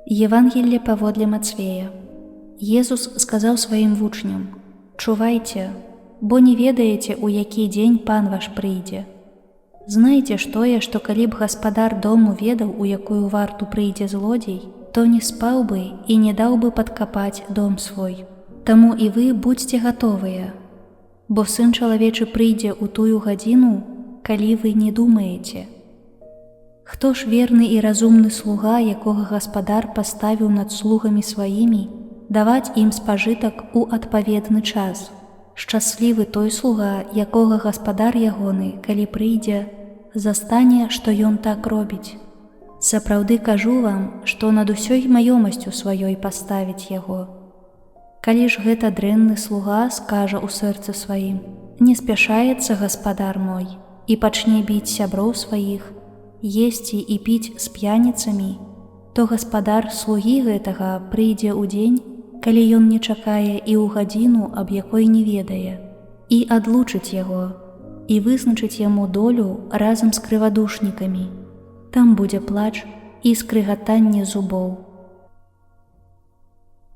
Евангелие паводле Мацвея. Езус сказаў сваім вучням: «Чувайце, бо не ведаеце, у які дзень Пан ваш прыйдзе. Знайце ж тое, што калі б гаспадар дому ведаў, у якую варту прыйдзе злодзей, то не спаў бы і не даў бы падкапаць дом свой. Таму і вы будзьце гатовыя, бо Сын чалавечы прыйдзе ў тую гадзіну, калі вы не думаеце. Хто ж верны і разумны слуга, якога гаспадар паставіў над слугамі сваімі, даваць ім спажытак у адпаведны час? Шчаслівы той слуга, якога гаспадар ягоны, калі прыйдзе, застане, што ён так робіць. Сапраўды кажу вам, што над усёй маёмасцю сваёй паставіць яго. Калі ж гэта дрэнны слуга скажа ў сэрцы сваім: не спяшаецца гаспадар мой, і пачне біць сяброў сваіх, есці і піць з п'яніцамі, то гаспадар слугі гэтага прыйдзе ў дзень, калі ён не чакае, і ў гадзіну, аб якой не ведае, і адлучыць яго, і вызначыць яму долю разам з крывадушнікамі. Там будзе плач і скрыгатанне зубоў.